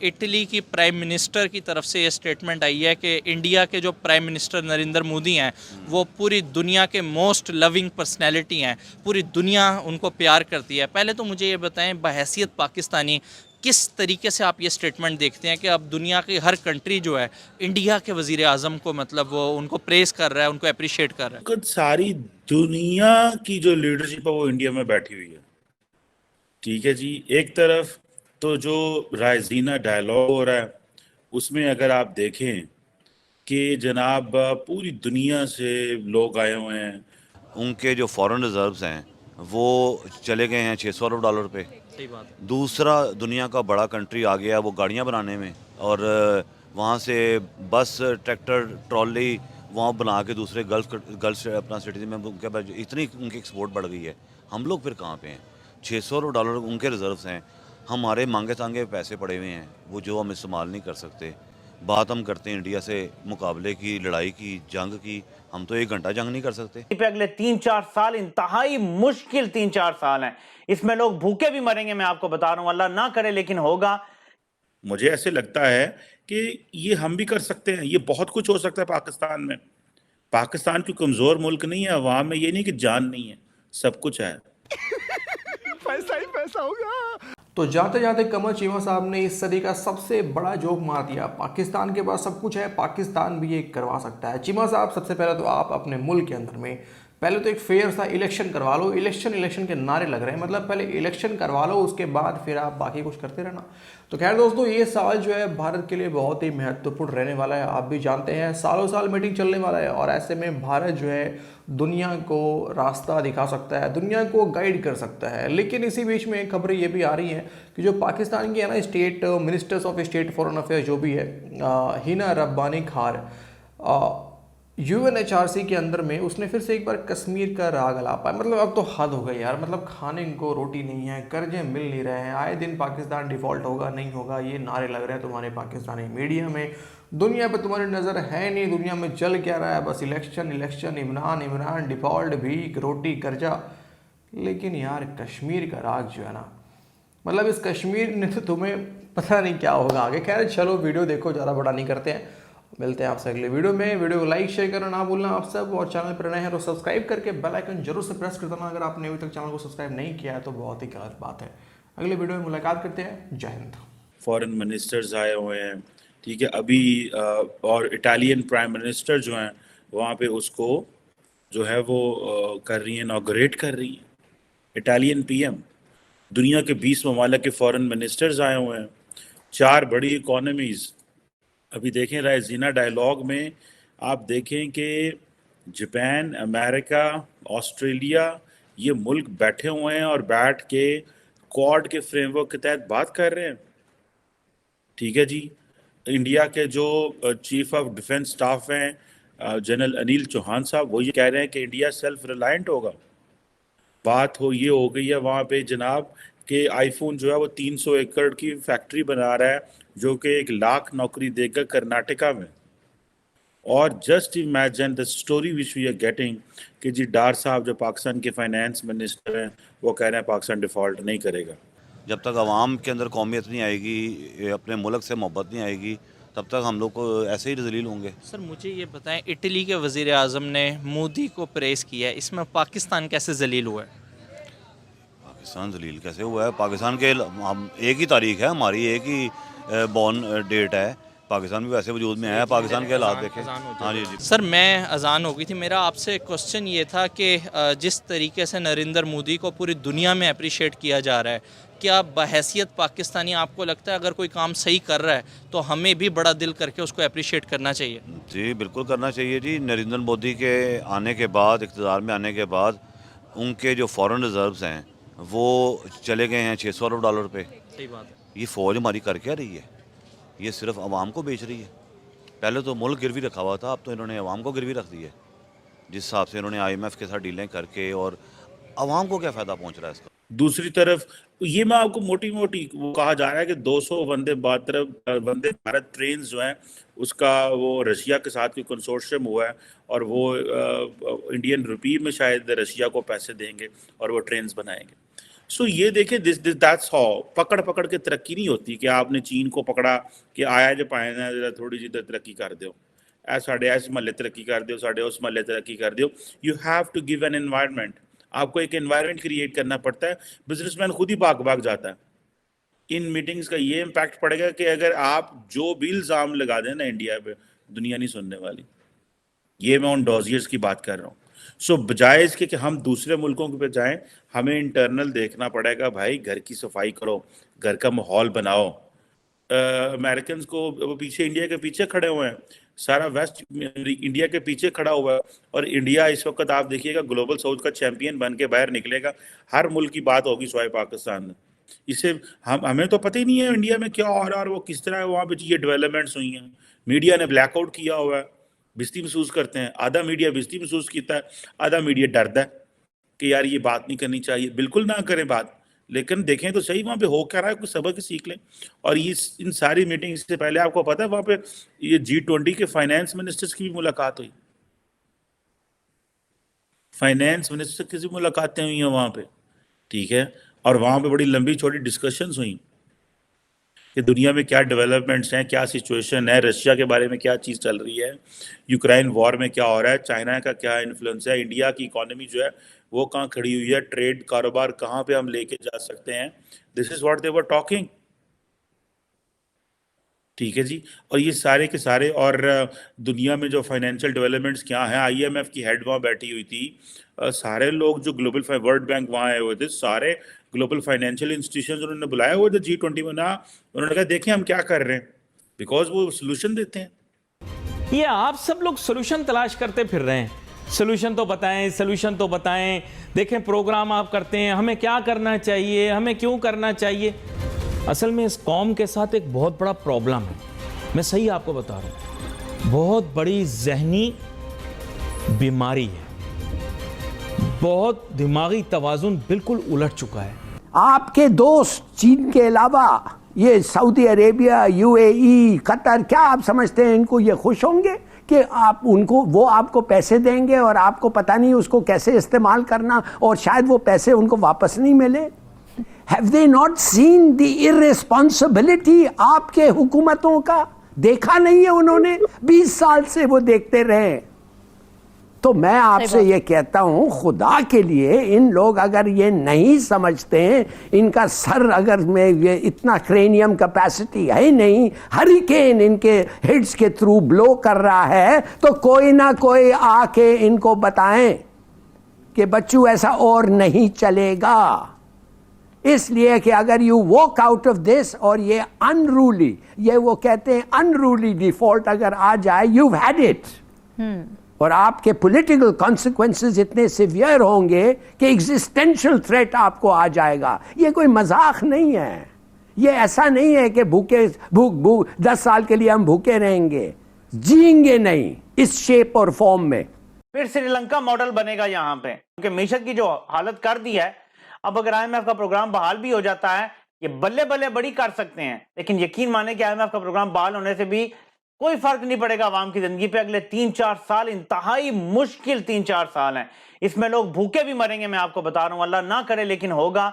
Italy کی prime minister کی طرف سے یہ سٹیٹمنٹ آئی ہے کہ انڈیا کے جو پرائم منسٹر نریندر مودی ہیں وہ پوری دنیا کے موسٹ لونگ پرسنالٹی ہیں، پوری دنیا ان کو پیار کرتی ہے۔ پہلے تو مجھے یہ بتائیں بحیثیت پاکستانی کس طریقے سے آپ یہ سٹیٹمنٹ دیکھتے ہیں کہ اب دنیا کی ہر کنٹری جو ہے انڈیا کے وزیر اعظم کو مطلب وہ ان کو پریز کر رہا ہے، ان کو اپریشیٹ کر رہا ہے؟ ساری دنیا کی جو لیڈرشپ ہے وہ انڈیا میں بیٹھی ہوئی ہے، ٹھیک ہے جی۔ ایک طرف تو جو رائزینہ ڈائلاگ ہو رہا ہے اس میں اگر آپ دیکھیں کہ جناب پوری دنیا سے لوگ آئے ہوئے ہیں، ان کے جو فورن ریزروز ہیں وہ چلے گئے ہیں 600 ارب ڈالر پہ۔ صحیح بات ہے۔ دوسرا دنیا کا بڑا کنٹری آ گیا وہ گاڑیاں بنانے میں، اور وہاں سے بس، ٹریکٹر، ٹرالی وہاں بنا کے دوسرے گلف اپنا سٹی میں اتنی ان کی ایکسپورٹ بڑھ گئی ہے۔ ہم لوگ پھر کہاں پہ ہیں؟ 600 ارب ڈالر ان کے ریزروز ہیں، ہمارے مانگے تانگے پیسے پڑے ہوئے ہیں وہ جو ہم استعمال نہیں کر سکتے۔ بات ہم کرتے ہیں انڈیا سے مقابلے کی، لڑائی کی، جنگ کی، ہم تو 1 گھنٹہ جنگ نہیں کر سکتے۔ اگلے 3-4 سال انتہائی مشکل 3-4 سال ہیں، اس میں لوگ بھوکے بھی مریں گے، میں آپ کو بتا رہا ہوں، اللہ نہ کرے لیکن ہوگا۔ مجھے ایسے لگتا ہے کہ یہ ہم بھی کر سکتے ہیں، یہ بہت کچھ ہو سکتا ہے پاکستان میں۔ پاکستان کوئی کمزور ملک نہیں ہے، عوام میں یہ نہیں کہ جان نہیں ہے، سب کچھ ہے۔ پیسہ ہی پیسہ ہوگا۔ تو جاتے جاتے قمر چیمہ صاحب نے اس صدی کا سب سے بڑا جوک مار دیا، پاکستان کے پاس سب کچھ ہے، پاکستان بھی یہ کروا سکتا ہے۔ چیمہ صاحب سب سے پہلے تو آپ اپنے ملک کے اندر میں پہلے تو ایک فیئر سا الیکشن کروا لو، الیکشن کے نعرے لگ رہے ہیں، مطلب پہلے الیکشن کروا لو اس کے بعد پھر آپ باقی کچھ کرتے رہنا۔ تو خیر دوستو، یہ سال جو ہے بھارت کے لیے بہت ہی مہتوپورن رہنے والا ہے، آپ بھی جانتے ہیں سالوں سال میٹنگ چلنے والا ہے، اور ایسے میں بھارت جو ہے دنیا کو راستہ دکھا سکتا ہے، دنیا کو گائیڈ کر سکتا ہے۔ لیکن اسی بیچ میں خبریں یہ بھی آ رہی ہیں کہ جو پاکستان کی ہے نا state ministers of state foreign affair جو بھی ہے، ہینا ربانی کھار، UNHRC کے اندر میں اس نے پھر سے ایک بار کشمیر کا راگ الاپا ہے۔ مطلب اب تو حد ہو گئی یار، مطلب کھانے کو روٹی نہیں ہے، قرضے مل نہیں رہے ہیں، آئے دن پاکستان ڈیفالٹ ہوگا نہیں ہوگا یہ نعرے لگ رہے ہیں تمہارے پاکستانی میڈیا میں، دنیا پہ تمہاری نظر ہے نہیں، دنیا میں چل کیا رہا ہے، بس الیکشن، عمران، ڈیفالٹ، بھیک، روٹی، قرضہ۔ لیکن یار کشمیر کا راگ جو ہے نا، مطلب اس کشمیر نے تو تمہیں پتہ نہیں کیا ہوگا آگے۔ خیر چلو ویڈیو دیکھو، زیادہ بڑا نہیں کرتے ہیں، ملتے ہیں آپ سے اگلے ویڈیو میں۔ ویڈیو کو لائک شیئر کرنا نہ بھولنا آپ سب، اور چینل پر نئے ہیں تو سبسکرائب کر کے بیل آئیکن ضرور سے پریس کر دینا اگر آپ نے ابھی تک چینل کو سبسکرائب نہیں کیا ہے تو بہت ہی غلط بات ہے۔ اگلے ویڈیو میں ملاقات کرتے ہیں، جے ہند۔ فورن منسٹرز آئے ہوئے ہیں، ٹھیک ہے، ابھی اور اٹالین پرائم منسٹر جو ہیں وہاں پہ اس کو جو ہے وہ کر رہی ہیں، انوگریٹ کر رہی ہیں، اٹالین PM۔ دنیا کے 20 ممالک کے فورن منسٹرز آئے ہوئے ہیں، 4 بڑی اکانومیز۔ ابھی دیکھیں رائزینہ ڈائلاگ میں آپ دیکھیں کہ جاپان، امریکہ، آسٹریلیا، یہ ملک بیٹھے ہوئے ہیں اور بیٹھ کے کوڈ کے فریم ورک کے تحت بات کر رہے ہیں، ٹھیک ہے جی۔ انڈیا کے جو چیف آف ڈیفنس سٹاف ہیں جنرل انیل چوہان صاحب، وہ یہ کہہ رہے ہیں کہ انڈیا سیلف ریلائنٹ ہوگا۔ بات یہ ہو گئی ہے وہاں پہ جناب کہ آئی فون جو ہے وہ 300 ایکڑ کی فیکٹری بنا رہا ہے جو کہ 1,00,000 نوکری دے گا کرناٹکا میں۔ اور جسٹ امیجن دا اسٹوری وچ وی آر گیٹنگ کہ جی ڈار صاحب جو پاکستان کے فائنانس منسٹر ہیں وہ کہہ رہے ہیں پاکستان ڈیفالٹ نہیں کرے گا۔ جب تک عوام کے اندر قومیت نہیں آئے گی، اپنے ملک سے محبت نہیں آئے گی، تب تک ہم لوگ کو ایسے ہی ذلیل ہوں گے۔ سر مجھے یہ بتائیں، اٹلی کے وزیر اعظم نے مودی کو پریز کیا ہے، اس میں پاکستان کیسے ذلیل ہوا ہے؟ پاکستان ذلیل کیسے ہوا ہے؟ پاکستان کے ایک ہی تاریخ ہے ہماری، ایک ہی بورن ڈیٹ ہے، پاکستان بھی ویسے وجود میں آیا ہے، پاکستان کے حالات دیکھیں۔ ہاں جی۔ سر میں اذان ہو گئی تھی، میرا آپ سے کوسچن یہ تھا کہ جس طریقے سے نریندر مودی کو پوری دنیا میں اپریشیٹ کیا جا رہا ہے، کیا بحیثیت پاکستانی آپ کو لگتا ہے اگر کوئی کام صحیح کر رہا ہے تو ہمیں بھی بڑا دل کر کے اس کو اپریشیٹ کرنا چاہیے؟ جی بالکل کرنا چاہیے جی۔ نریندر مودی کے آنے کے بعد، اقتدار میں آنے کے بعد، ان کے جو فورن ریزروز ہیں وہ چلے گئے ہیں 600 ارب ڈالر پہ۔ صحیح بات ہے۔ یہ فوج ہماری کر کیا رہی ہے؟ یہ صرف عوام کو بیچ رہی ہے۔ پہلے تو ملک گروی رکھا ہوا تھا، اب تو انہوں نے عوام کو گروی رکھ دی ہے، جس حساب سے انہوں نے IMF کے ساتھ ڈیلیں کر کے، اور عوام کو کیا فائدہ پہنچ رہا ہے اس کا؟ دوسری طرف یہ میں آپ کو موٹی وہ کہا جا رہا ہے کہ 200 وندے بھارت ٹرینز جو ہیں اس کا وہ رشیا کے ساتھ کوئی کنسورشیم ہوا ہے، اور وہ انڈین روپی میں شاید رشیا کو پیسے دیں گے اور وہ ٹرینز بنائیں گے۔ سو یہ دیکھیں دیٹس ہاؤ پکڑ پکڑ کے ترقی نہیں ہوتی کہ آپ نے چین کو پکڑا کہ آیا جو پائے نا ذرا تھوڑی جی ترقی کر دیو اے ساڈے اس محلے ترقی کر دیو ساڈے اس محلے ترقی کر دیو. You have to give an environment. آپ کو ایک انوائرمنٹ کریٹ کرنا پڑتا ہے. بزنس مین خود ہی بھاگ جاتا ہے. ان میٹنگز کا یہ امپیکٹ پڑے گا کہ اگر آپ جو بھی الزام لگا دیں نا انڈیا پہ, دنیا نہیں سننے والی. یہ میں ان ڈوزیئرز کی بات کر رہا ہوں. سو بجائے اس کے کہ ہم دوسرے ملکوں پہ جائیں, ہمیں انٹرنل دیکھنا پڑے گا. بھائی گھر کی صفائی کرو, گھر کا ماحول بناؤ. امریکنز کو پیچھے انڈیا کے پیچھے کھڑے ہوئے ہیں, سارا ویسٹ انڈیا کے پیچھے کھڑا ہوا ہے. اور انڈیا اس وقت آپ دیکھیے گا گلوبل ساؤتھ کا چیمپئن بن کے باہر نکلے گا. ہر ملک کی بات ہوگی سوائے پاکستان میں. اسے ہمیں تو پتہ ہی نہیں ہے انڈیا میں کیا ہو رہا ہے اور وہ کس طرح وہاں پہ یہ ڈیولپمنٹس ہوئی ہیں. میڈیا نے بلیک آؤٹ کیا ہوا ہے, بستی محسوس کرتے ہیں. آدھا میڈیا بستی محسوس کیتا ہے, آدھا میڈیا ڈرتا ہے کہ یار یہ بات نہیں کرنی چاہیے. بالکل نہ کریں بات, لیکن دیکھیں تو صحیح وہاں پہ ہو کیا رہا ہے, کچھ سبق سیکھ لیں. اور یہ ان ساری میٹنگ سے پہلے آپ کو پتا ہے وہاں پہ یہ G20 کے فائنینس منسٹرز کی بھی ملاقات ہوئی. فائنینس منسٹر کی بھی ملاقاتیں ہوئی ہیں وہاں پہ, ٹھیک ہے. اور وہاں پہ بڑی لمبی چھوٹی ڈسکشنز ہوئیں کہ دنیا میں کیا ڈیولپمنٹس ہیں, کیا سچویشن ہے, رشیا کے بارے میں کیا چیز چل رہی ہے, یوکرائن وار میں کیا ہو رہا ہے, چائنا کا کیا انفلوئنس ہے, انڈیا کی اکانومی جو ہے وہ کہاں کھڑی ہوئی ہے, ٹریڈ کاروبار کہاں پہ ہم لے کے جا سکتے ہیں. This is what they were talking. ٹھیک ہے جی. اور یہ سارے کے سارے, اور دنیا میں جو فائنینشیل ڈیولپمنٹس کیا ہیں, IMF کی ہیڈ وہاں بیٹھی ہوئی تھی, سارے لوگ جو گلوبل ورلڈ بینک وہاں آئے ہوئے تھے, سارے گلوبل فائنینشیل انسٹیٹیوشنز انہوں نے بلائے ہوئے تھے G20 میں. نا انہوں نے کہا دیکھیں ہم کیا کر رہے ہیں, بیکاز وہ سلوشن دیتے ہیں. یہ آپ سب لوگ سلوشن تلاش کرتے پھر رہے ہیں. سلوشن تو بتائیں, سلوشن تو بتائیں. دیکھیں پروگرام آپ کرتے ہیں, ہمیں کیا کرنا چاہیے, ہمیں کیوں کرنا چاہیے. اصل میں اس قوم کے ساتھ ایک بہت بڑا پرابلم ہے. میں صحیح آپ کو بتا رہا ہوں, بہت بڑی ذہنی بیماری ہے. بہت دماغی توازن بالکل الٹ چکا ہے. آپ کے دوست چین کے علاوہ یہ سعودی عربیہ, UAE, قطر, کیا آپ سمجھتے ہیں ان کو یہ خوش ہوں گے کہ آپ ان کو, وہ آپ کو پیسے دیں گے اور آپ کو پتہ نہیں اس کو کیسے استعمال کرنا, اور شاید وہ پیسے ان کو واپس نہیں ملے. Have they not seen the irresponsibility آپ کے حکومتوں کا؟ دیکھا نہیں ہے انہوں نے, 20 سال سے وہ دیکھتے رہے. تو میں آپ سے یہ کہتا ہوں, خدا کے لیے ان لوگ اگر یہ نہیں سمجھتے ہیں, ان کا سر اگر میں یہ اتنا کرینیم کیپیسٹی ہے نہیں, ہریکین ان کے ہیڈز کے تھرو بلو کر رہا ہے, تو کوئی نہ کوئی آ کے ان کو بتائیں کہ بچوں ایسا اور نہیں چلے گا. اس لیے کہ اگر you walk out of this, اور یہ انرولی, یہ وہ کہتے ہیں انرولی ڈیفالٹ اگر آ جائے, یو ہیڈ اٹ. اور آپ کے پولیٹیکل کانسیکوینسز اتنے سیویئر ہوں گے کہ ایگزسٹینشل تھریٹ آپ کو آ جائے گا. یہ کوئی مذاق نہیں ہے. یہ ایسا نہیں ہے کہ بھوک 10 سال کے لیے ہم بھوکے رہیں گے, جئیں گے نہیں اس شیپ اور فارم میں. پھر سری لنکا ماڈل بنے گا یہاں پہ, کیونکہ معیشت کی جو حالت کر دی ہے. اب اگر IMF کا پروگرام بحال بھی ہو جاتا ہے, یہ بلے بلے بڑی کر سکتے ہیں, لیکن یقین مانیں کہ IMF کا پروگرام بحال ہونے سے بھی کوئی فرق نہیں پڑے گا عوام کی زندگی پہ. اگلے 3-4 سال انتہائی مشکل 3-4 سال ہیں. اس میں لوگ بھوکے بھی مریں گے, میں آپ کو بتا رہا ہوں, اللہ نہ کرے لیکن ہوگا.